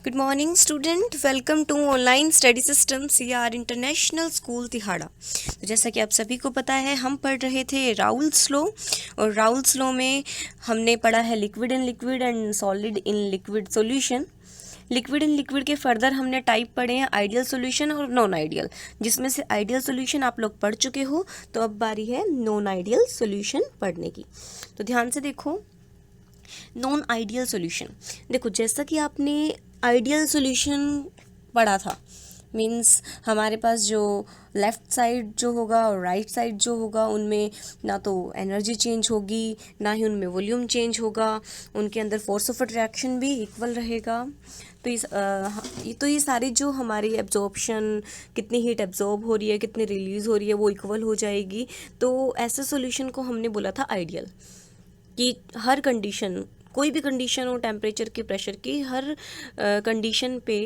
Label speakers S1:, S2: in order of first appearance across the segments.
S1: Good morning student, welcome to online study system CR international school Tihada. तो जैसा कि आप सभी को पता है, हम पढ़ रहे थे राउल्स लॉ, और राउल्स लॉ में हमने पढ़ा है liquid and solid in liquid solution. Liquid and liquid के फर्दर हमने टाइप पढ़े हैं आइडियल सॉल्यूशन और नॉन आइडियल, जिसमें से आइडियल सॉल्यूशन आप लोग पढ़ चुके हो। तो अब बारी है नॉन आइडियल सॉल्यूशन पढ़ने की। तो ध्यान से देखो, नॉन आइडियल सॉल्यूशन। देखो, जैसा कि आपने आइडियल सॉल्यूशन पढ़ा था, मीन्स हमारे पास जो लेफ़्ट साइड जो होगा और राइट साइड जो होगा, उनमें ना तो एनर्जी चेंज होगी, ना ही उनमें वॉल्यूम चेंज होगा, उनके अंदर फोर्स ऑफ अट्रैक्शन भी इक्वल रहेगा। तो ये सारी जो हमारी एब्जॉर्प्शन, कितनी हीट एब्जॉर्ब हो रही है, कितनी रिलीज़ हो रही है, वो इक्वल हो जाएगी। तो ऐसे सॉल्यूशन को हमने बोला था आइडियल, कि हर कंडीशन, कोई भी कंडीशन हो, टेम्परेचर की, प्रेशर की, हर कंडीशन पे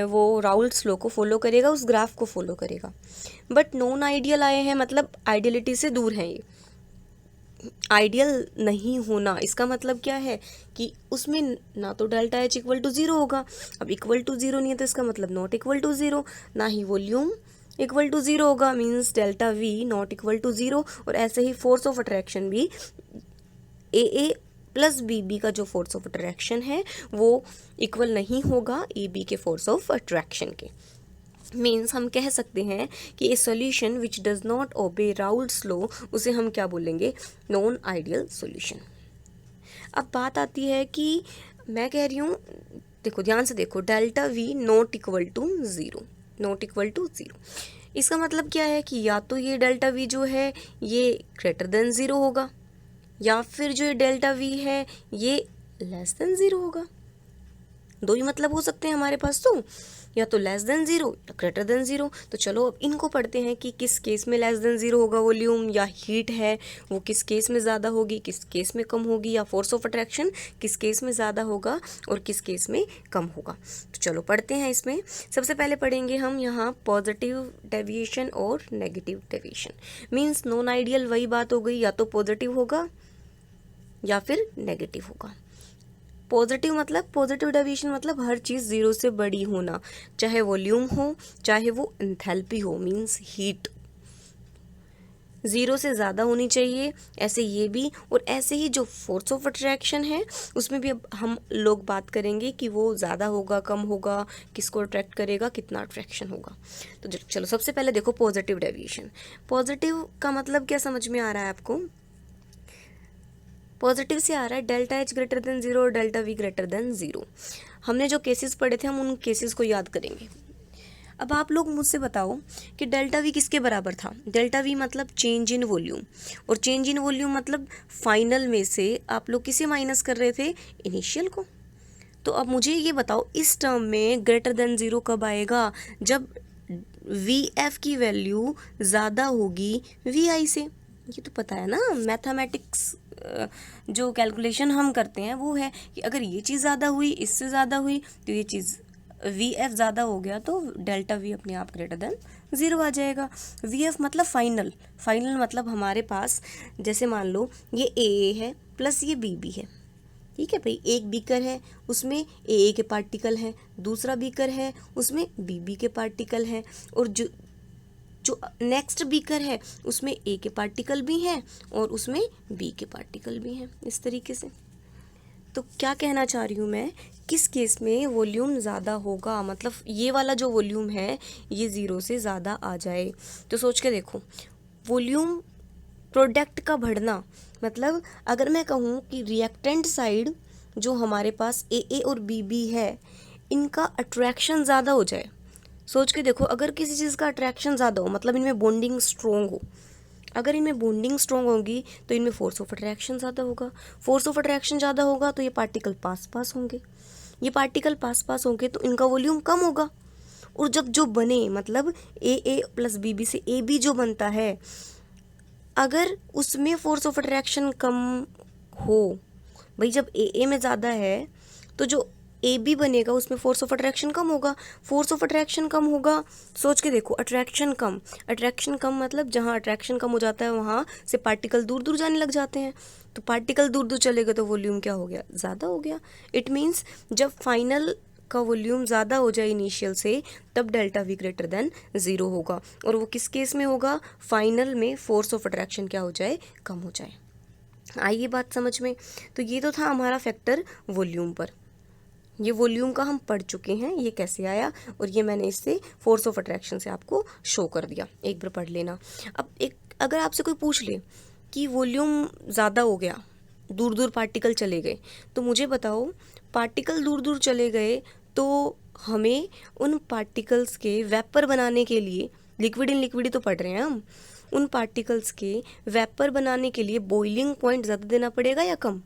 S1: वो राउल्स लॉ को फॉलो करेगा, उस ग्राफ को फॉलो करेगा। बट नॉन आइडियल आए हैं, मतलब आइडियलिटी से दूर हैं ये। आइडियल नहीं होना, इसका मतलब क्या है कि उसमें ना तो delta H equal to zero होगा। अब इक्वल टू ज़ीरो नहीं है तो इसका मतलब नॉट इक्वल टू ज़ीरो, ना ही वॉल्यूम इक्वल टू ज़ीरो होगा, means delta V not equal to zero. और ऐसे ही फोर्स ऑफ अट्रैक्शन भी ए प्लस बी का जो फोर्स ऑफ अट्रैक्शन है वो इक्वल नहीं होगा ए के फोर्स ऑफ अट्रैक्शन के। मीन्स हम कह सकते हैं कि ए solution which does not obey Raoult's law, उसे हम क्या बोलेंगे? Non ideal solution. अब बात आती है कि मैं कह रही हूँ, देखो ध्यान से देखो, delta V not equal to zero, not equal to zero. इसका मतलब क्या है कि या तो ये डेल्टा वी जो है ये ग्रेटर देन ज़ीरो होगा, या फिर जो ये डेल्टा वी है ये लेस देन ज़ीरो होगा। दो ही मतलब हो सकते हैं हमारे पास, तो या तो लेस देन ज़ीरो या ग्रेटर देन ज़ीरो। तो चलो अब इनको पढ़ते हैं कि किस केस में लेस देन ज़ीरो होगा वॉल्यूम, या हीट है वो किस केस में ज़्यादा होगी, किस केस में कम होगी, या फोर्स ऑफ अट्रैक्शन किस केस में ज़्यादा होगा और किस केस में कम होगा। तो चलो पढ़ते हैं। इसमें सबसे पहले पढ़ेंगे हम यहाँ पॉजिटिव डेविएशन और negative deviation. Means non ideal वही बात हो गई, या तो पॉजिटिव होगा या फिर नेगेटिव होगा। पॉजिटिव मतलब, पॉजिटिव डेविएशन मतलब हर चीज़ ज़ीरो से बड़ी होना, चाहे वॉल्यूम हो चाहे वो एंथैल्पी हो, मींस हीट ज़ीरो से ज़्यादा होनी चाहिए, ऐसे ये भी। और ऐसे ही जो फोर्स ऑफ अट्रैक्शन है उसमें भी अब हम लोग बात करेंगे कि वो ज़्यादा होगा कम होगा, किसको अट्रैक्ट करेगा, कितना अट्रैक्शन होगा। तो चलो सबसे पहले देखो पॉजिटिव डेविएशन। पॉजिटिव का मतलब क्या समझ में आ रहा है आपको? पॉजिटिव से आ रहा है delta H greater than zero और delta V greater than zero. हमने जो केसेस पढ़े थे हम उन केसेस को याद करेंगे। अब आप लोग मुझसे बताओ कि डेल्टा वी किसके बराबर था? डेल्टा वी मतलब चेंज इन वॉल्यूम, और चेंज इन वॉल्यूम मतलब फाइनल में से आप लोग किसे माइनस कर रहे थे? इनिशियल को। तो अब मुझे ये बताओ, इस टर्म में ग्रेटर देन ज़ीरो कब आएगा? जब वी एफ की वैल्यू ज़्यादा होगी वी आई से। ये तो पता है ना, मैथमेटिक्स जो कैलकुलेशन हम करते हैं वो है कि अगर ये चीज़ ज़्यादा हुई, इससे ज़्यादा हुई, तो ये चीज़ वी एफ ज़्यादा हो गया तो डेल्टा वी अपने आप ग्रेटर देन ज़ीरो आ जाएगा। वी एफ मतलब फाइनल, फाइनल मतलब हमारे पास जैसे मान लो ये ए है प्लस ये बी है, ठीक है भाई। एक बीकर है उसमें ए के पार्टिकल हैं, दूसरा बीकर है उसमें बी के पार्टिकल हैं, और जो नेक्स्ट बीकर है उसमें ए के पार्टिकल भी हैं और उसमें बी के पार्टिकल भी हैं, इस तरीके से। तो क्या कहना चाह रही हूँ मैं, किस केस में वॉल्यूम ज़्यादा होगा, मतलब ये वाला जो वॉल्यूम है ये ज़ीरो से ज़्यादा आ जाए। तो सोच के देखो, वॉल्यूम प्रोडक्ट का बढ़ना, मतलब अगर मैं कहूँ कि रिएक्टेंट साइड जो हमारे पास ए और बी है, इनका अट्रैक्शन ज़्यादा हो जाए। सोच के देखो, अगर किसी चीज़ का अट्रैक्शन ज़्यादा हो मतलब इनमें बॉन्डिंग स्ट्रॉन्ग हो, अगर इनमें बॉन्डिंग स्ट्रॉन्ग होगी तो इनमें फोर्स ऑफ अट्रैक्शन ज़्यादा होगा, फोर्स ऑफ अट्रैक्शन ज़्यादा होगा तो ये पार्टिकल पास होंगे, ये पार्टिकल पास होंगे तो इनका वॉल्यूम कम होगा। और जब जो बने, मतलब ए प्लस बी से ए बी जो बनता है, अगर उसमें फोर्स ऑफ अट्रैक्शन कम हो, भाई जब ए में ज़्यादा है तो जो ए बी बनेगा उसमें फोर्स ऑफ अट्रैक्शन कम होगा, फोर्स ऑफ अट्रैक्शन कम होगा। सोच के देखो, अट्रैक्शन कम मतलब जहाँ अट्रैक्शन कम हो जाता है वहाँ से पार्टिकल दूर दूर जाने लग जाते हैं, तो पार्टिकल दूर दूर चलेगा तो वॉल्यूम क्या हो गया? ज़्यादा हो गया। इट मीन्स जब फाइनल का वॉल्यूम ज़्यादा हो जाए इनिशियल से, तब डेल्टा वी ग्रेटर देन 0 होगा। और वो किस केस में होगा? फाइनल में फोर्स ऑफ अट्रैक्शन क्या हो जाए? कम हो जाए। आइए बात समझ में। तो ये तो था हमारा फैक्टर वॉल्यूम पर। ये वॉल्यूम का हम पढ़ चुके हैं, ये कैसे आया, और ये मैंने इससे फोर्स ऑफ अट्रैक्शन से आपको शो कर दिया। एक बार पढ़ लेना। अब एक अगर आपसे कोई पूछ ले कि वॉल्यूम ज़्यादा हो गया, दूर दूर पार्टिकल चले गए, तो मुझे बताओ पार्टिकल दूर दूर चले गए तो हमें उन पार्टिकल्स के वेपर बनाने के लिए, लिक्विड इन लिक्विड ही तो पढ़ रहे हैं हम, उन पार्टिकल्स के वेपर बनाने के लिए बॉइलिंग पॉइंट ज़्यादा देना पड़ेगा या कम?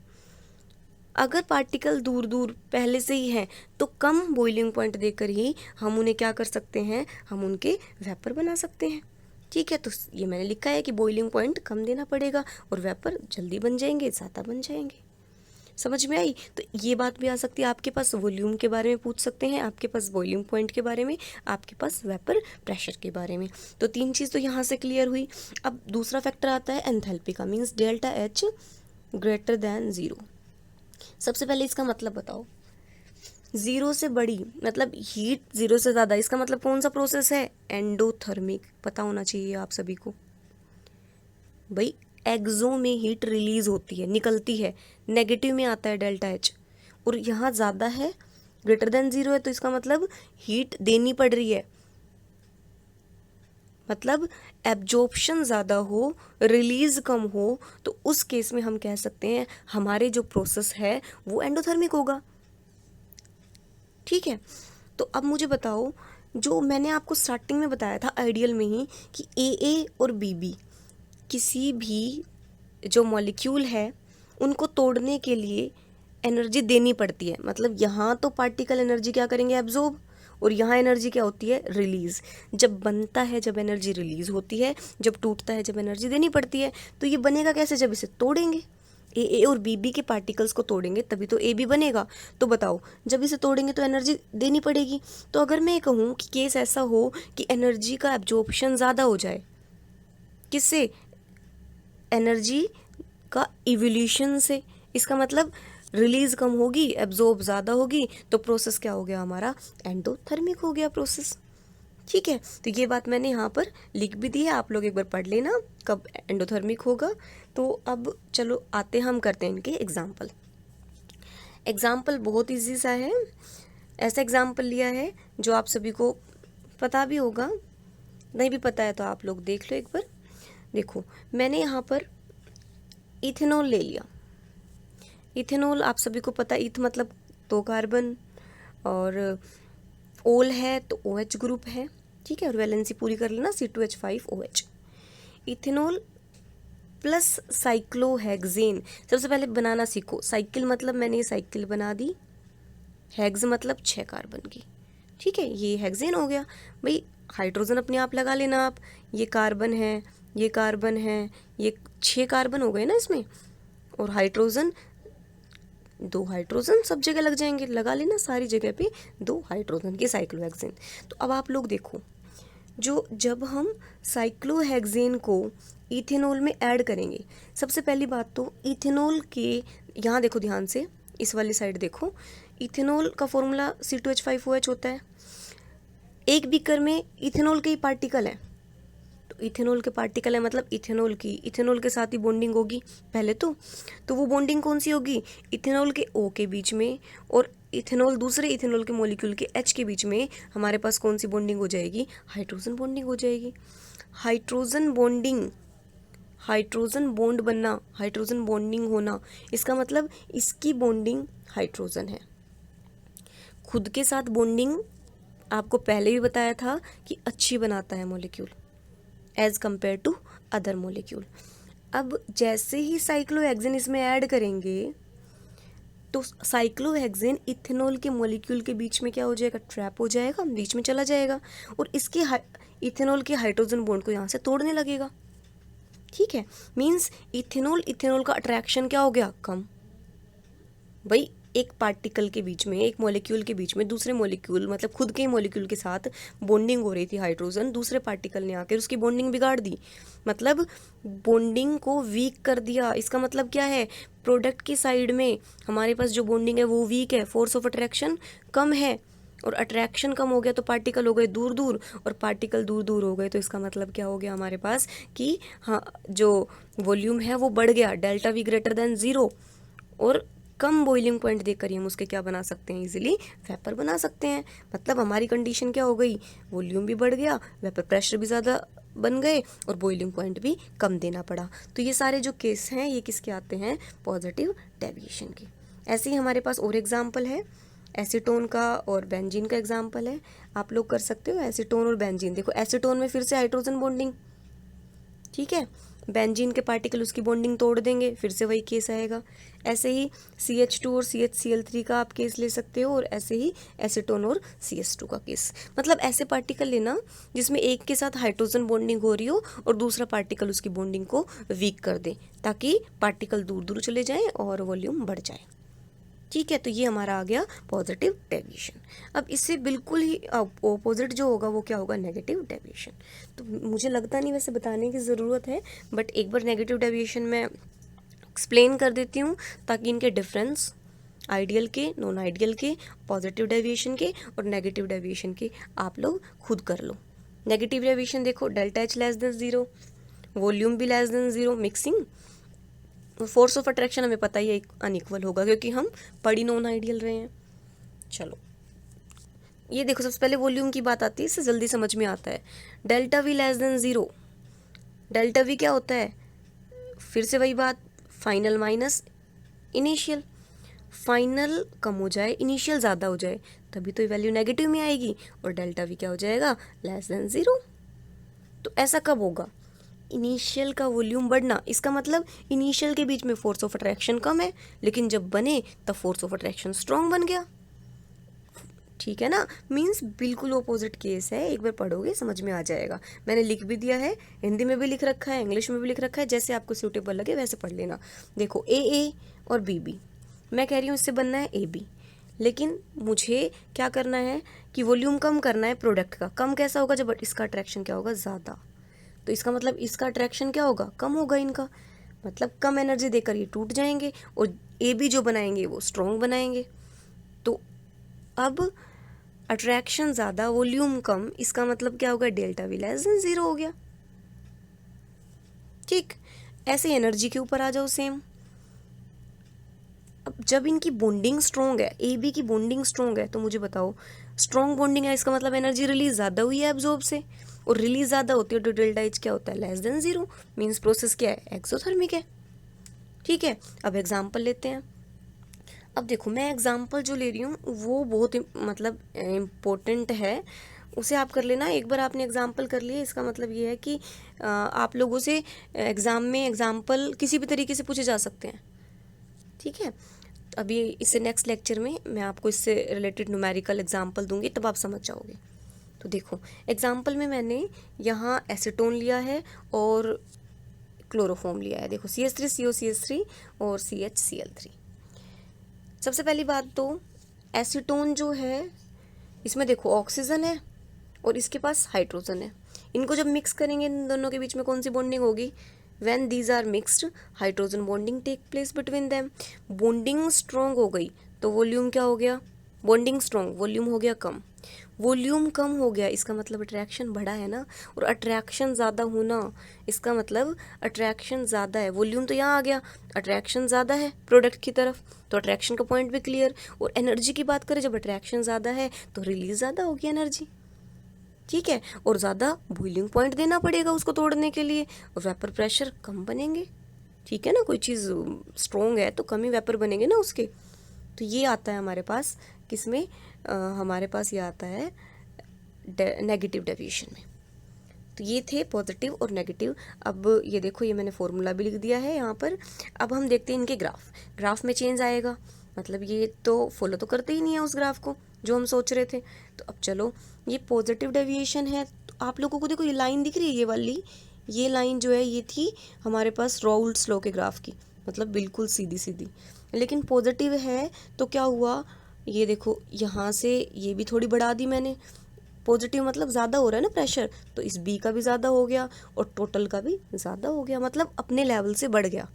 S1: अगर पार्टिकल दूर दूर पहले से ही हैं तो कम बॉइलिंग पॉइंट देकर ही हम उन्हें क्या कर सकते हैं? हम उनके वेपर बना सकते हैं। ठीक है, तो ये मैंने लिखा है कि बॉइलिंग पॉइंट कम देना पड़ेगा और वेपर जल्दी बन जाएंगे, ज़्यादा बन जाएंगे। समझ में आई? तो ये बात भी आ सकती है आपके पास, वॉल्यूम के बारे में पूछ सकते हैं, आपके पास बॉइलिंग पॉइंट के बारे में, आपके पास वेपर प्रेशर के बारे में। तो 3 चीज़ तो यहाँ से क्लियर हुई। अब दूसरा फैक्टर आता है एंथैल्पी का, means delta H greater than 0। सबसे पहले इसका मतलब बताओ। 0 से बड़ी मतलब हीट 0 से ज़्यादा, इसका मतलब कौन सा प्रोसेस है? एंडोथर्मिक। पता होना चाहिए आप सभी को। भाई एक्सो में हीट रिलीज होती है, निकलती है, नेगेटिव में आता है डेल्टा एच, और यहाँ ज़्यादा है, ग्रेटर देन 0 है, तो इसका मतलब हीट देनी पड़ रही है, मतलब एब्जॉर्प्शन ज़्यादा हो, रिलीज कम हो, तो उस केस में हम कह सकते हैं हमारे जो प्रोसेस है वो एंडोथर्मिक होगा। ठीक है, तो अब मुझे बताओ, जो मैंने आपको स्टार्टिंग में बताया था आइडियल में ही कि ए और बी किसी भी जो मॉलिक्यूल है उनको तोड़ने के लिए एनर्जी देनी पड़ती है। मतलब यहाँ तो पार्टिकल एनर्जी क्या करेंगे? एब्जॉर्ब, और यहाँ एनर्जी क्या होती है? रिलीज। जब बनता है जब एनर्जी रिलीज होती है, जब टूटता है जब एनर्जी देनी पड़ती है। तो ये बनेगा कैसे? जब इसे तोड़ेंगे, ए और बी के पार्टिकल्स को तोड़ेंगे तभी तो ए बी बनेगा। तो बताओ, जब इसे तोड़ेंगे तो एनर्जी देनी पड़ेगी। तो अगर मैं कहूँ कि केस ऐसा हो कि एनर्जी का एब्जॉर्प्शन ज़्यादा हो जाए, किससे? एनर्जी का इवोल्यूशन से, इसका मतलब रिलीज कम होगी, एब्जॉर्ब ज़्यादा होगी, तो प्रोसेस क्या हो गया हमारा? एंडोथर्मिक हो गया प्रोसेस। ठीक है, तो ये बात मैंने यहाँ पर लिख भी दी है, आप लोग एक बार पढ़ लेना कब एंडोथर्मिक होगा। तो अब चलो आते हम करते हैं इनके एग्जाम्पल। एग्जाम्पल बहुत इजी सा है, ऐसा एग्जाम्पल लिया है जो आप सभी को पता भी होगा, नहीं भी पता है तो आप लोग देख लो एक बार। देखो, मैंने यहाँ पर इथेनॉल ले लिया। इथेनॉल आप सभी को पता है, इथ मतलब 2 कार्बन, और ओल है तो OH ग्रुप है। ठीक है, और वैलेंसी पूरी कर लेना, C2H5OH। Ethanol plus cyclohexane. सबसे पहले बनाना सीखो। साइकिल मतलब मैंने ये साइकिल बना दी, हेक्स मतलब 6 कार्बन की। ठीक है, ये हेक्सेन हो गया। भाई हाइड्रोजन अपने आप लगा लेना आप, ये कार्बन है, ये कार्बन है, ये 6 कार्बन हो गए ना इसमें, और हाइड्रोजन 2 हाइड्रोजन सब जगह लग जाएंगे, लगा लेना सारी जगह पे 2 हाइड्रोजन की साइक्लोहेक्सेन। तो अब आप लोग देखो, जब हम साइक्लोहेक्सेन को इथेनॉल में ऐड करेंगे, सबसे पहली बात तो इथेनॉल के, यहाँ देखो ध्यान से, इस वाली साइड देखो, इथेनॉल का फॉर्मूला C2H5OH होता है। एक बीकर में इथेनॉल के ही पार्टिकल है, तो इथेनॉल के पार्टिकल है मतलब इथेनॉल के साथ ही बॉन्डिंग होगी पहले तो वो बॉन्डिंग कौन सी होगी? इथेनॉल के O के बीच में और इथेनॉल दूसरे इथेनॉल के मॉलिक्यूल के H के बीच में हमारे पास कौन सी बॉन्डिंग हो जाएगी? हाइड्रोजन बॉन्डिंग हो जाएगी। हाइड्रोजन बॉन्डिंग, हाइड्रोजन बॉन्ड बनना, हाइड्रोजन बॉन्डिंग होना, इसका मतलब इसकी बॉन्डिंग हाइड्रोजन है। खुद के साथ बॉन्डिंग आपको पहले भी बताया था कि अच्छी बनाता है molecule as compare to other molecule. अब जैसे ही साइक्लोहेक्सेन इसमें ऐड करेंगे तो साइक्लोहेक्सेन इथेनॉल के मॉलिक्यूल के बीच में क्या हो जाएगा? ट्रैप हो जाएगा, बीच में चला जाएगा और इसके इथेनॉल के हाइड्रोजन बॉन्ड को यहाँ से तोड़ने लगेगा। ठीक है, मीन्स इथेनॉल का अट्रैक्शन क्या हो गया? कम। भाई एक पार्टिकल के बीच में, एक मॉलिक्यूल के बीच में दूसरे मॉलिक्यूल मतलब खुद के मॉलिक्यूल के साथ बॉन्डिंग हो रही थी हाइड्रोजन, दूसरे पार्टिकल ने आकर उसकी बॉन्डिंग बिगाड़ दी, मतलब बॉन्डिंग को वीक कर दिया। इसका मतलब क्या है? प्रोडक्ट की साइड में हमारे पास जो बॉन्डिंग है वो वीक है, फोर्स ऑफ अट्रैक्शन कम है, और अट्रैक्शन कम हो गया तो पार्टिकल हो गए दूर दूर, और पार्टिकल दूर दूर हो गए तो इसका मतलब क्या हो गया हमारे पास कि हाँ, जो वॉल्यूम है वो बढ़ गया, डेल्टा वी ग्रेटर देन 0। और कम बॉइलिंग पॉइंट देकर ही हम उसके क्या बना सकते हैं, इजीली वेपर बना सकते हैं। मतलब हमारी कंडीशन क्या हो गई, वॉल्यूम भी बढ़ गया, वेपर प्रेशर भी ज़्यादा बन गए, और बॉइलिंग पॉइंट भी कम देना पड़ा। तो ये सारे जो केस हैं ये किसके आते हैं, पॉजिटिव डेविएशन के। ऐसे ही हमारे पास और एग्जाम्पल है, एसीटोन का और बेंजीन का एग्जाम्पल है, आप लोग कर सकते हो। एसीटोन और बेंजीन, देखो एसीटोन में फिर से हाइड्रोजन बॉन्डिंग, ठीक है, बेंजीन के पार्टिकल उसकी बॉन्डिंग तोड़ देंगे, फिर से वही केस आएगा। ऐसे ही CH2 और CHCl3 का आप केस ले सकते हो, और ऐसे ही एसीटोन और CS2 का केस। मतलब ऐसे पार्टिकल लेना जिसमें एक के साथ हाइड्रोजन बॉन्डिंग हो रही हो और दूसरा पार्टिकल उसकी बॉन्डिंग को वीक कर दे, ताकि पार्टिकल दूर दूर चले जाएं और वॉल्यूम बढ़ जाए। ठीक है, तो ये हमारा आ गया पॉजिटिव डेविएशन। अब इससे बिल्कुल ही ऑपोजिट जो होगा वो क्या होगा, नेगेटिव डेविएशन। तो मुझे लगता नहीं वैसे बताने की ज़रूरत है, बट एक बार नेगेटिव डेविएशन में एक्सप्लेन कर देती हूँ, ताकि इनके डिफरेंस आइडियल के, नॉन आइडियल के, पॉजिटिव डेविएशन के और नेगेटिव डेविएशन के आप लोग खुद कर लो। नेगेटिव डेविएशन देखो, delta H less than 0, volume भी less than 0, mixing, force of attraction हमें पता ही है अनइक्वल होगा, क्योंकि हम पढ़ी नॉन आइडियल रहे हैं। चलो ये देखो, सबसे पहले वॉल्यूम की बात आती है, इससे जल्दी समझ में आता है। Delta we less than 0, delta we क्या होता है, फिर से वही बात, फाइनल माइनस इनिशियल। फाइनल कम हो जाए, इनिशियल ज़्यादा हो जाए, तभी तो वैल्यू नेगेटिव में आएगी, और डेल्टा वी क्या हो जाएगा, लेस देन 0। तो ऐसा कब होगा, इनिशियल का वॉल्यूम बढ़ना, इसका मतलब इनिशियल के बीच में फोर्स ऑफ अट्रैक्शन कम है, लेकिन जब बने तब फोर्स ऑफ अट्रैक्शन स्ट्रॉन्ग बन गया। ठीक है ना, मीन्स बिल्कुल ऑपोजिट केस है, एक बार पढ़ोगे समझ में आ जाएगा। मैंने लिख भी दिया है, हिंदी में भी लिख रखा है, इंग्लिश में भी लिख रखा है, जैसे आपको सूटेबल लगे वैसे पढ़ लेना। देखो ए और बी, मैं कह रही हूँ इससे बनना है AB, लेकिन मुझे क्या करना है कि वॉल्यूम कम करना है प्रोडक्ट का। कम कैसा होगा, जब इसका अट्रैक्शन क्या होगा, ज़्यादा। तो इसका मतलब इसका अट्रैक्शन क्या होगा, कम होगा इनका, मतलब कम एनर्जी देकर ये टूट जाएंगे, और AB जो बनाएंगे वो स्ट्रॉन्ग बनाएंगे। तो अब अट्रैक्शन ज़्यादा, वॉल्यूम कम, इसका मतलब क्या होगा, डेल्टा वी लेस देन 0 हो गया। ठीक, ऐसे एनर्जी के ऊपर आ जाओ सेम। अब जब इनकी बॉन्डिंग स्ट्रॉन्ग है, AB की बॉन्डिंग स्ट्रॉन्ग है, तो मुझे बताओ स्ट्रॉन्ग बॉन्डिंग है, इसका मतलब एनर्जी रिलीज ज़्यादा हुई है एब्जॉर्ब से, और रिलीज ज़्यादा होती है तो डेल्टा H क्या होता है, लेस देन 0, मीन्स प्रोसेस क्या है, एक्सोथर्मिक है। ठीक है, अब एग्जाम्पल लेते हैं। अब देखो मैं एग्जाम्पल जो ले रही हूँ वो बहुत मतलब इम्पोर्टेंट है, उसे आप कर लेना। एक बार आपने एग्जाम्पल कर लिया, इसका मतलब ये है कि आप लोगों से एग्ज़ाम में एग्जाम्पल किसी भी तरीके से पूछे जा सकते हैं। ठीक है, अभी इससे नेक्स्ट लेक्चर में मैं आपको इससे रिलेटेड न्यूमेरिकल एग्जाम्पल दूंगी, तब आप समझ जाओगे। तो देखो एग्जाम्पल में मैंने यहाँ एसीटोन लिया है और क्लोरोफॉर्म लिया है। देखो CH3 COCH3 और CHCl3। सबसे पहली बात तो एसीटोन जो है, इसमें देखो ऑक्सीजन है और इसके पास हाइड्रोजन है। इनको जब मिक्स करेंगे, इन दोनों के बीच में कौन सी बॉन्डिंग होगी, when these are mixed hydrogen bonding take place between them। Bonding strong हो गई तो वॉल्यूम क्या हो गया, बॉन्डिंग स्ट्रॉन्ग, वॉल्यूम हो गया कम। वॉल्यूम कम हो गया, इसका मतलब अट्रैक्शन बढ़ा है ना, और अट्रैक्शन ज़्यादा होना, इसका मतलब अट्रैक्शन ज़्यादा है। वॉल्यूम तो यहाँ आ गया, अट्रैक्शन ज़्यादा है प्रोडक्ट की तरफ, तो अट्रैक्शन का पॉइंट भी क्लियर। और एनर्जी की बात करें, जब अट्रैक्शन ज़्यादा है तो रिलीज ज़्यादा होगी एनर्जी। ठीक है, और ज़्यादा बॉइलिंग पॉइंट देना पड़ेगा उसको तोड़ने के लिए, और वेपर प्रेशर कम बनेंगे। ठीक है ना, कोई चीज़ स्ट्रॉन्ग है तो कम ही वेपर बनेंगे ना उसके। तो ये आता है हमारे पास किसमें, हमारे पास ये आता है नेगेटिव डेविएशन में। तो ये थे पॉजिटिव और नेगेटिव। अब ये देखो, ये मैंने फॉर्मूला भी लिख दिया है यहाँ पर। अब हम देखते हैं इनके ग्राफ में चेंज आएगा, मतलब ये तो फॉलो तो करते ही नहीं है उस ग्राफ को जो हम सोच रहे थे। तो अब चलो, ये पॉजिटिव डेविएशन है, तो आप लोगों को देखो ये लाइन दिख रही है, ये वाली, ये लाइन जो है ये थी हमारे पास राउल्ट्स लॉ के ग्राफ की, मतलब बिल्कुल सीधी सीधी। लेकिन पॉजिटिव है तो क्या हुआ, ये देखो यहाँ से ये भी थोड़ी बढ़ा दी मैंने। पॉजिटिव मतलब ज़्यादा हो रहा है ना प्रेशर, तो इस B का भी ज़्यादा हो गया और टोटल का भी ज़्यादा हो गया, मतलब अपने लेवल से बढ़ गया।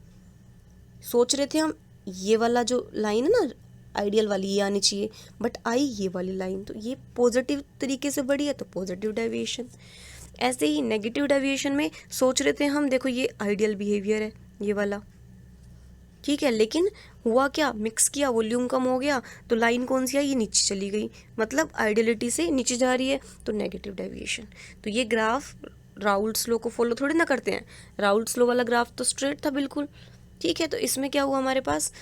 S1: सोच रहे थे हम ये वाला जो लाइन है ना आइडियल वाली ये आनी चाहिए, बट आई ये वाली लाइन, तो ये पॉजिटिव तरीके से बढ़ी है तो पॉजिटिव डेविएशन। ऐसे ही नेगेटिव डेविएशन में सोच रहे थे हम, देखो ये आइडियल बिहेवियर है ये वाला, ठीक है, लेकिन हुआ क्या, मिक्स किया, वॉल्यूम कम हो गया तो लाइन कौन सी आई, ये नीचे चली गई, मतलब आइडियलिटी से नीचे जा रही है तो नेगेटिव डेविएशन। तो ये ग्राफ राउल्ट्स लॉ को फॉलो थोड़ी ना करते हैं, राउल्ट्स लॉ वाला ग्राफ तो स्ट्रेट था बिल्कुल, ठीक है। तो इसमें क्या हुआ हमारे पास,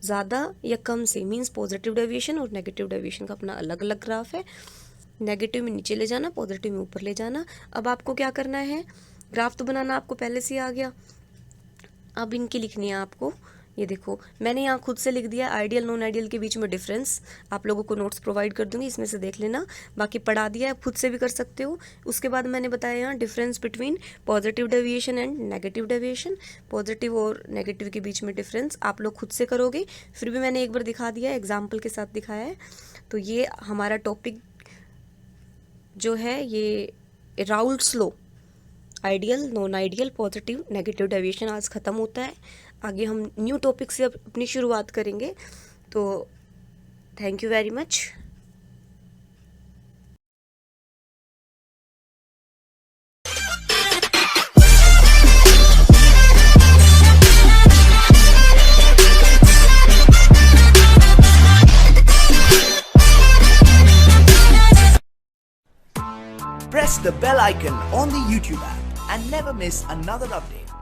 S1: ज़्यादा या कम से मीन्स पॉजिटिव डेविएशन और नेगेटिव डेविएशन का अपना अलग अलग ग्राफ है। नेगेटिव में नीचे ले जाना, पॉजिटिव में ऊपर ले जाना। अब आपको क्या करना है, ग्राफ तो बनाना आपको पहले से ही आ गया, अब इनकी लिखनी है आपको। ये देखो मैंने यहाँ खुद से लिख दिया आइडियल नॉन आइडियल के बीच में डिफरेंस, आप लोगों को नोट्स प्रोवाइड कर दूंगी, इसमें से देख लेना, बाकी पढ़ा दिया है, खुद से भी कर सकते हो। उसके बाद मैंने बताया यहाँ difference between positive deviation and negative deviation, positive और नेगेटिव के बीच में डिफरेंस आप लोग खुद से करोगे, फिर भी मैंने एक बार दिखा दिया है, एग्जाम्पल के साथ दिखाया है। तो ये हमारा टॉपिक जो है ये Raoult's law, ideal non ideal positive negative deviation आज ख़त्म होता है। आगे हम न्यू टॉपिक से अपनी शुरुआत करेंगे। तो thank you very much.
S2: Press the bell icon on the YouTube app and never miss another update.